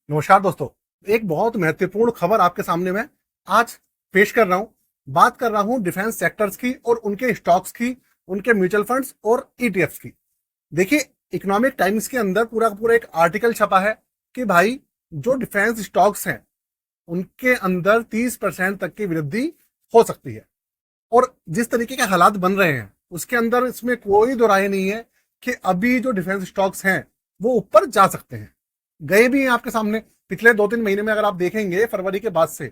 नमस्कार दोस्तों। एक बहुत महत्वपूर्ण खबर आपके सामने मैं आज पेश कर रहा हूं। बात कर रहा हूं डिफेंस सेक्टर्स की और उनके स्टॉक्स की, उनके म्यूचुअल फंड्स और ईटीएफ्स की। देखिए, इकोनॉमिक टाइम्स के अंदर पूरा का पूरा एक आर्टिकल छपा है कि भाई जो डिफेंस स्टॉक्स हैं उनके अंदर 30% तक की वृद्धि हो सकती है। और जिस तरीके के हालात बन रहे हैं उसके अंदर इसमें कोई दो राय नहीं है कि अभी जो डिफेंस स्टॉक्स हैं वो ऊपर जा सकते हैं, गए भी हैं आपके सामने। पिछले 2-3 महीने में अगर आप देखेंगे फरवरी के बाद से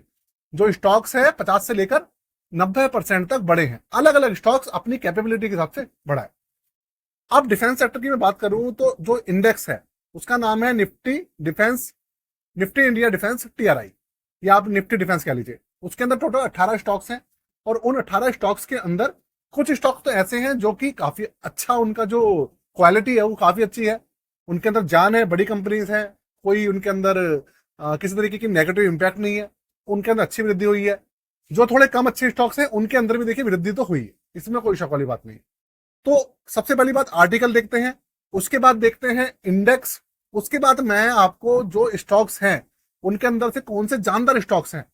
जो स्टॉक्स है 50 से लेकर 90% तक बढ़े हैं। अलग अलग स्टॉक्स अपनी कैपेबिलिटी के हिसाब से बढ़ा है। अब डिफेंस सेक्टर की मैं बात करूं तो जो इंडेक्स है उसका नाम है निफ्टी इंडिया डिफेंस टीआरआई, या आप निफ्टी डिफेंस कह लीजिए। उसके अंदर टोटल 18 स्टॉक्स हैं और उन 18 स्टॉक्स के अंदर कुछ स्टॉक्स तो ऐसे हैं जो कि काफी अच्छा, उनका जो क्वालिटी है वो काफी अच्छी है, उनके अंदर जान है, बड़ी कंपनीज है, कोई उनके अंदर किसी तरीके की नेगेटिव इंपैक्ट नहीं है, उनके अंदर अच्छी वृद्धि हुई है। जो थोड़े कम अच्छे स्टॉक्स हैं उनके अंदर भी देखिए वृद्धि तो हुई है, इसमें कोई शक वाली बात नहीं। तो सबसे पहली बात आर्टिकल देखते हैं, उसके बाद देखते हैं इंडेक्स, उसके बाद मैं आपको जो स्टॉक्स हैं उनके अंदर से कौन से जानदार स्टॉक्स हैं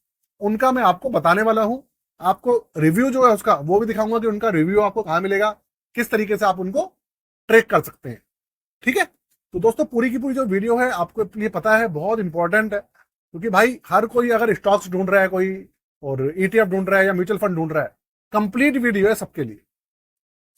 उनका मैं आपको बताने वाला हूं। आपको रिव्यू जो है उसका वो भी दिखाऊंगा कि उनका रिव्यू आपको कहां मिलेगा, किस तरीके से आप उनको ट्रैक कर सकते हैं। ठीक है, तो दोस्तों पूरी की पूरी जो वीडियो है आपको लिए पता है बहुत इंपॉर्टेंट है, क्योंकि भाई हर कोई अगर स्टॉक्स ढूंढ रहा है कोई, और ईटीएफ ढूंढ रहा है या म्यूचुअल फंड ढूंढ रहा है, कंप्लीट वीडियो है सबके लिए।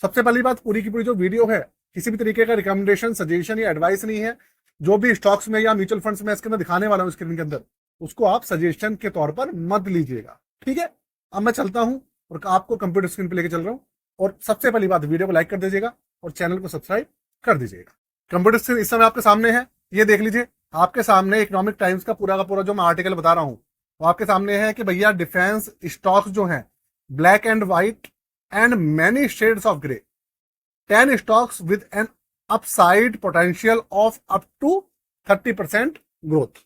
सबसे पहली बात, पूरी की पूरी जो वीडियो है किसी भी तरीके का रिकमेंडेशन, सजेशन या एडवाइस नहीं है। जो भी स्टॉक्स में या म्यूचुअल फंड्स में इसके अंदर दिखाने वाला हूं स्क्रीन के अंदर, उसको आप सजेशन के तौर पर मत लीजिएगा। ठीक है, अब मैं चलता हूं और आपको कंप्यूटर स्क्रीन पे लेके चल रहा हूं। और सबसे पहली बात, वीडियो को लाइक कर दीजिएगा और चैनल को सब्सक्राइब कर दीजिएगा। कंप्यूटर स्क्रीन इस समय आपके सामने है, ये देख लीजिए। आपके सामने इकोनॉमिक टाइम्स का पूरा जो मैं आर्टिकल बता रहा हूं वो आपके सामने है कि भैया डिफेंस स्टॉक्स जो हैं black and white and many shades of grey, 10 stocks with an upside potential of up to 30% growth.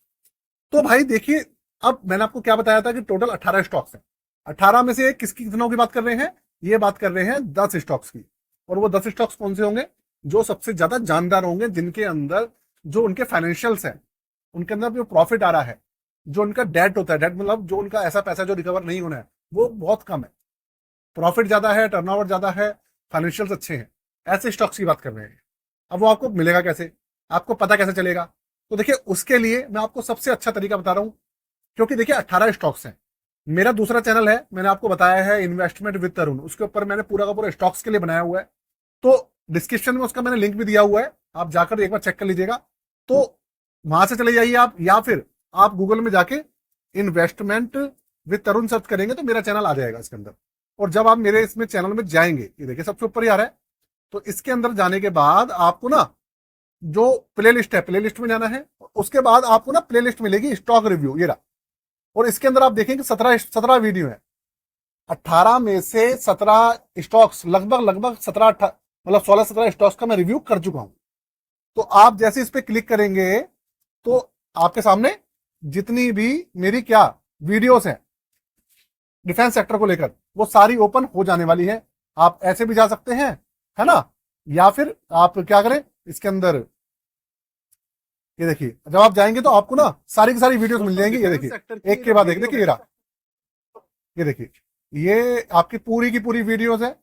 तो भाई देखिए, अब मैंने आपको क्या बताया था कि टोटल 18 स्टॉक्स हैं। 18 में से किसकी कितनों की बात कर रहे हैं? ये बात कर रहे हैं 10 स्टॉक्स की। और वो 10 स्टॉक्स कौन से होंगे? जो सबसे ज्यादा जानदार होंगे, जिनके अंदर जो उनके फाइनेंशियल्स हैं, उनके अंदर जो प्रॉफिट आ रहा है, जो उनका डेट होता है, डेट मतलब जो उनका ऐसा पैसा जो रिकवर नहीं होना है वो बहुत कम है, प्रॉफिट ज्यादा है, टर्नओवर ज्यादा है, फाइनेंशियल्स अच्छे हैं, ऐसे स्टॉक्स की बात कर रहे हैं। अब वो आपको मिलेगा कैसे, आपको पता कैसे चलेगा? तो देखिए, उसके लिए मैं आपको सबसे अच्छा तरीका बता रहा हूं। क्योंकि देखिए 18 स्टॉक्स हैं। मेरा दूसरा चैनल है, मैंने आपको बताया है इन्वेस्टमेंट विद तरुण, उसके ऊपर मैंने पूरा का पूरा स्टॉक्स के लिए बनाया हुआ है। तो डिस्क्रिप्शन में उसका मैंने लिंक भी दिया हुआ है, आप जाकर एक बार चेक कर लीजिएगा। तो वहां से चले जाइए आप, या फिर आप गूगल में जाके इन्वेस्टमेंट विद तरुण सर्च करेंगे तो मेरा चैनल आ जाएगा इसके अंदर। और जब आप मेरे इसमें चैनल में जाएंगे, ये देखिए सबसे ऊपर ही आ रहा है, तो इसके अंदर जाने के बाद आपको ना जो प्लेलिस्ट है, प्लेलिस्ट में जाना है। उसके बाद आपको ना प्लेलिस्ट मिलेगी स्टॉक रिव्यू, ये रहा। और इसके अंदर आप देखेंगे 17 वीडियो है। 18 में से 17 स्टॉक्स, लगभग 17 मतलब 16-17 स्टॉक्स का मैं रिव्यू कर चुका हूं। तो आप जैसे इस पे क्लिक करेंगे तो आपके सामने जितनी भी मेरी क्या वीडियोस हैं डिफेंस सेक्टर को लेकर, वो सारी ओपन हो जाने वाली है। आप ऐसे भी जा सकते हैं, है ना, या फिर आप क्या करें इसके अंदर, ये देखिए जब आप जाएंगे तो आपको ना सारी की सारी वीडियोस मिल जाएंगी। ये देखिए एक के बाद एक, देखिए ये देखिए, ये आपकी पूरी की पूरी वीडियोस है।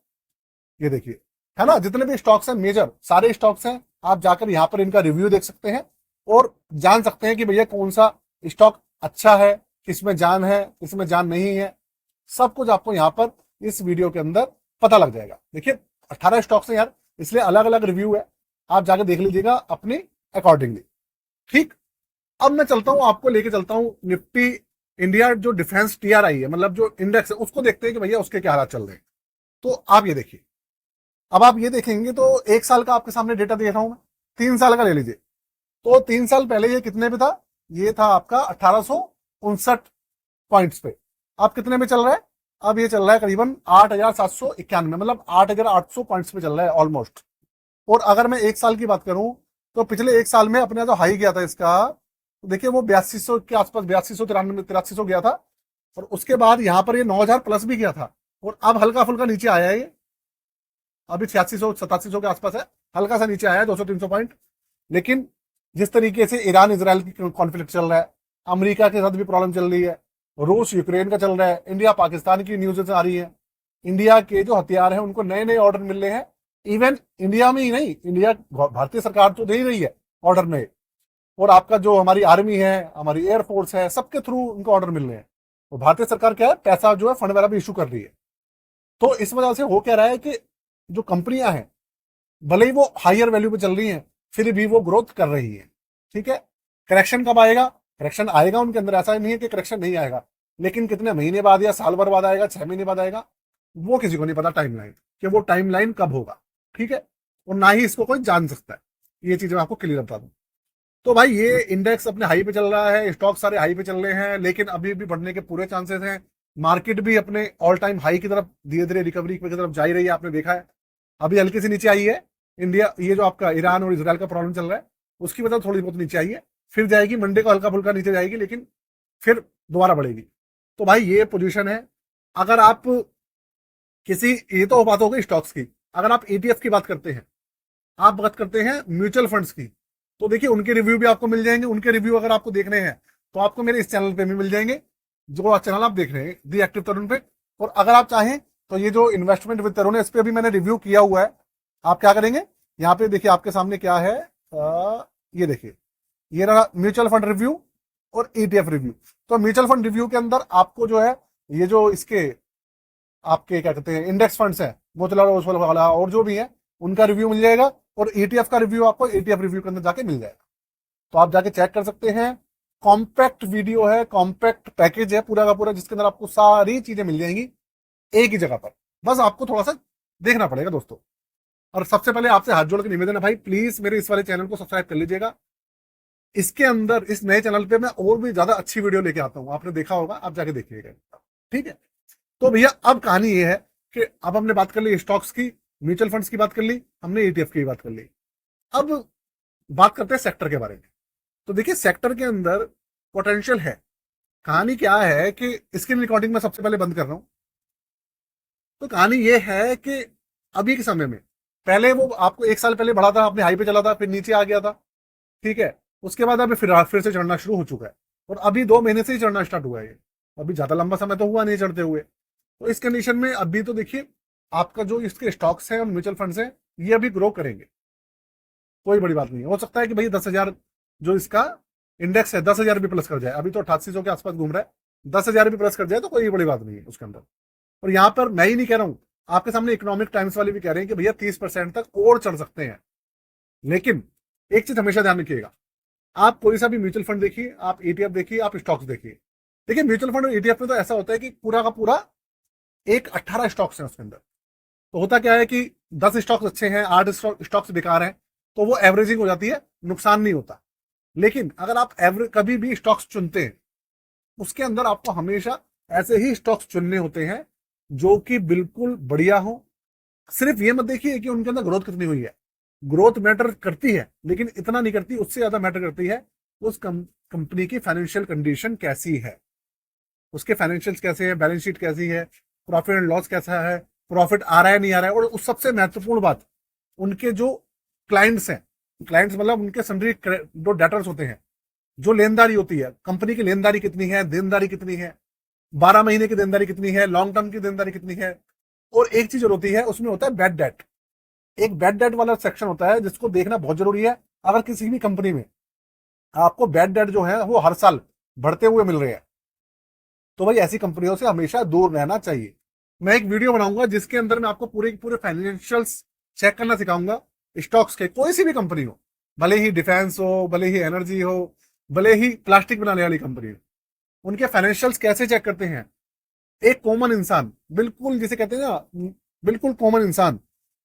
ये देखिए, है ना, जितने भी स्टॉक्स हैं मेजर सारे स्टॉक्स हैं। आप जाकर यहाँ पर इनका रिव्यू देख सकते हैं और जान सकते हैं कि भैया कौन सा स्टॉक अच्छा है, किसमें जान है, किसमें जान नहीं है। सब कुछ आपको यहाँ पर इस वीडियो के अंदर पता लग जाएगा। देखिए 18 स्टॉक्स हैं यार, इसलिए अलग अलग रिव्यू है, आप जाके देख लीजिएगा अपनी अकॉर्डिंगली। ठीक, अब मैं चलता हूं, आपको लेके चलता हूं निफ्टी इंडिया जो डिफेंस टीआरआई है, मतलब जो इंडेक्स है, उसको देखते हैं कि भैया उसके क्या हालात चल रहे हैं। तो आप ये देखिए, अब आप ये देखेंगे तो 1 साल का आपके सामने डेटा दे रहा हूं मैं, 3 साल का ले लीजिए। तो 3 साल पहले ये कितने पे था? ये था आपका 1859 पॉइंट्स पे। अब कितने पे चल रहा है? अब ये चल रहा है करीबन 8791, मतलब 8800 पॉइंट्स पे चल रहा है ऑलमोस्ट। और अगर मैं 1 साल की बात करूं तो पिछले 1 साल में अपने जो हाई गया था इसका, तो देखिए वो 8200 के आसपास, 8293 8300 गया था। और उसके बाद यहां पर ये 9000 प्लस भी गया था, और अब हल्का फुल्का नीचे आया है। ये अभी 8600 8700 के आसपास है, हल्का सा नीचे आया है 200-300 पॉइंट। लेकिन जिस तरीके से ईरान इजराइल की कॉन्फ्लिक्ट चल रहा है, अमेरिका के साथ भी प्रॉब्लम चल रही है, रूस यूक्रेन का चल रहा है, इंडिया पाकिस्तान की न्यूज़ आ रही है, इंडिया के जो हथियार हैं उनको नए नए ऑर्डर मिल रहे हैं। इवन इंडिया में ही नहीं, इंडिया भारतीय सरकार तो दे ही रही है ऑर्डर नए, और आपका जो हमारी आर्मी है, हमारी एयरफोर्स है, सबके थ्रू उनको ऑर्डर मिल रहे हैं। तो भारतीय सरकार क्या है, पैसा जो है फंड वगैरह भी इशू कर रही है। तो इस वजह से हो क्या रहा है कि जो कंपनियां हैं, भले ही वो हायर वैल्यू पे चल रही हैं, फिर भी वो ग्रोथ कर रही है। ठीक है, करेक्शन कब आएगा? करेक्शन आएगा उनके अंदर, ऐसा नहीं है कि करेक्शन नहीं आएगा, लेकिन कितने महीने बाद या साल भर बाद आएगा, 6 महीने बाद आएगा, वो किसी को नहीं पता टाइमलाइन, कि वो टाइमलाइन कब होगा। ठीक है, और ना ही इसको कोई जान सकता है। ये चीज मैं आपको क्लियर बता दूं। तो भाई ये इंडेक्स अपने हाई पे चल रहा है, स्टॉक सारे हाई पे चल रहे हैं, लेकिन अभी भी बढ़ने के पूरे चांसेस हैं। मार्केट भी अपने ऑल टाइम हाई की तरफ धीरे धीरे रिकवरी की तरफ जा ही रही है, आपने देखा है। अभी हल्की सी नीचे आई है इंडिया, ये जो आपका ईरान और इसराइल का प्रॉब्लम चल रहा है उसकी वजह थोड़ी बहुत नीचे आई है, फिर जाएगी मंडे को हल्का फुल्का नीचे जाएगी, लेकिन फिर दोबारा बढ़ेगी। तो भाई ये पोजीशन है। अगर आप किसी, ये तो बात हो गई स्टॉक्स की, अगर आप ईटीएफ की बात करते हैं, आप बात करते हैं म्यूचुअल फंड्स की, तो देखिए उनके रिव्यू भी आपको मिल जाएंगे। उनके रिव्यू अगर आपको देखने हैं तो आपको मेरे इस चैनल पे भी मिल जाएंगे, जो चैनल आप देख रहे हैं दी एक्टिव तरुण पे। और अगर आप चाहें तो ये जो इन्वेस्टमेंट विद तरुण है, इस पे भी मैंने रिव्यू किया हुआ है। आप क्या करेंगे, यहाँ पे देखिए आपके सामने क्या है, ये देखिए, ये रहा म्यूचुअल फंड रिव्यू और ईटीएफ रिव्यू। तो म्यूचुअल फंड रिव्यू के अंदर आपको जो है, ये जो इसके आपके क्या कहते हैं इंडेक्स फंड्स है, मोतीलाल ओसवाल वाला और जो भी है, उनका रिव्यू मिल जाएगा। और ईटीएफ का रिव्यू आपको ईटीएफ रिव्यू के अंदर जाके मिल जाएगा, तो आप जाके चेक कर सकते हैं। कॉम्पैक्ट वीडियो है, कॉम्पैक्ट पैकेज है पूरा का पूरा, जिसके अंदर आपको सारी चीजें मिल जाएंगी एक ही जगह पर। बस आपको थोड़ा सा देखना पड़ेगा दोस्तों। और सबसे पहले आपसे हाथ जोड़ के निवेदन है भाई, प्लीज मेरे इस वाले चैनल को सब्सक्राइब कर लीजिएगा। इसके अंदर इस नए चैनल पे मैं और भी ज्यादा अच्छी वीडियो लेके आता हूं, आपने देखा होगा, आप जाके देखिएगा। ठीक है, तो भैया अब कहानी ये है कि अब हमने बात कर ली स्टॉक्स की, म्यूचुअल फंड्स की बात कर ली, हमने ईटीएफ की बात कर ली। अब बात करते हैं सेक्टर के बारे में। तो देखिए सेक्टर के अंदर पोटेंशियल है। कहानी क्या है कि स्क्रीन रिकॉर्डिंग में सबसे पहले बंद कर रहा हूं। तो कहानी ये है कि अभी के समय में, पहले वो आपको एक साल पहले बढ़ा था, अपने हाई पे चला था, फिर नीचे आ गया था। ठीक है, उसके बाद अभी फिर से चढ़ना शुरू हो चुका है, और अभी 2 महीने से ही चढ़ना स्टार्ट हुआ है ये। अभी ज्यादा लंबा समय तो हुआ नहीं चढ़ते हुए। तो इस कंडीशन में अभी तो देखिए आपका जो इसके स्टॉक्स हैं और म्यूचुअल फंड्स हैं, ये अभी ग्रो करेंगे, कोई बड़ी बात नहीं है। हो सकता है कि भाई 10,000 जो इसका इंडेक्स है 10,000 भी प्लस कर जाए, अभी तो 8800 के आसपास घूम रहा है, 10,000 भी प्लस कर जाए तो कोई बड़ी बात नहीं है उसके अंदर। और यहाँ पर मैं ही नहीं कह रहा हूँ, आपके सामने इकोनॉमिक टाइम्स वाले भी कह रहे हैं कि भैया 30% तक और चढ़ सकते हैं। लेकिन एक चीज हमेशा ध्यान रखिएगा, आप कोई सा भी म्यूचुअल फंड देखिए, आप ईटीएफ देखिए, आप स्टॉक्स देखिए। देखिए म्यूचुअल फंड और ईटीएफ में तो ऐसा होता है कि पूरा का पूरा 18 स्टॉक्स हैं उसके अंदर। तो होता क्या है कि 10 स्टॉक्स अच्छे हैं, 8 स्टॉक्स बेकार हैं, तो वो एवरेजिंग हो जाती है, नुकसान नहीं होता। लेकिन अगर आप एवरेज कभी भी स्टॉक्स चुनते हैं, उसके अंदर आपको हमेशा ऐसे ही स्टॉक्स चुनने होते हैं जो कि बिल्कुल बढ़िया हो। सिर्फ ये मत देखिए कि उनके अंदर ग्रोथ कितनी हुई है, ग्रोथ मैटर करती है, लेकिन इतना नहीं करती, उससे ज्यादा मैटर करती है उस कंपनी की फाइनेंशियल कंडीशन कैसी है, उसके फाइनेंशियल्स कैसे हैं, बैलेंस शीट कैसी है, प्रॉफिट एंड लॉस कैसा है, प्रॉफिट आ रहा है नहीं आ रहा है। और उस सबसे महत्वपूर्ण बात, उनके जो क्लाइंट्स हैं, क्लाइंट्स मतलब उनके सन्ड्री जो डेटर्स होते हैं, जो लेनदारी होती है, कंपनी की लेनदारी कितनी है, देनदारी कितनी है, 12 महीने की देनदारी कितनी है, लॉन्ग टर्म की देनदारी कितनी है। और एक चीज और होती है, उसमें होता है बैड डेट। एक बैड डेट वाला सेक्शन होता है जिसको देखना बहुत जरूरी है। अगर किसी भी कंपनी में आपको बैड डेट जो है वो हर साल बढ़ते हुए मिल रहे हैं, तो भाई ऐसी कंपनियों से हमेशा दूर रहना चाहिए। मैं एक वीडियो बनाऊंगा जिसके अंदर मैं आपको पूरे पूरे फाइनेंशियल्स चेक करना सिखाऊंगा स्टॉक्स के, कोई सी भी कंपनी हो, भले ही डिफेंस हो, भले ही एनर्जी हो, भले ही प्लास्टिक बनाने वाली कंपनी हो, उनके फाइनेंशियल्स कैसे चेक करते हैं। एक कॉमन इंसान, बिल्कुल जिसे कहते हैं ना, बिल्कुल कॉमन इंसान,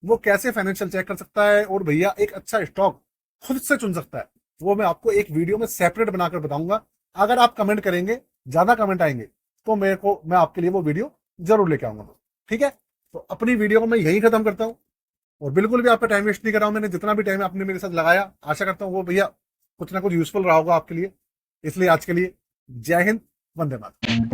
वो कैसे फाइनेंशियल चेक कर सकता है और भैया एक अच्छा स्टॉक खुद से चुन सकता है, वो मैं आपको एक वीडियो में सेपरेट बनाकर बताऊंगा। अगर आप कमेंट करेंगे, ज्यादा कमेंट आएंगे, तो मैं आपके लिए वो वीडियो जरूर लेके आऊंगा। ठीक है, तो अपनी वीडियो को मैं यहीं खत्म करता हूं, और बिल्कुल भी आपका टाइम वेस्ट नहीं कर रहा हूं। मैंने जितना भी टाइम आपने मेरे साथ लगाया, आशा करता हूं वो भैया कुछ ना कुछ यूजफुल रहा होगा आपके लिए। इसलिए आज के लिए जय हिंद, वंदे मातरम।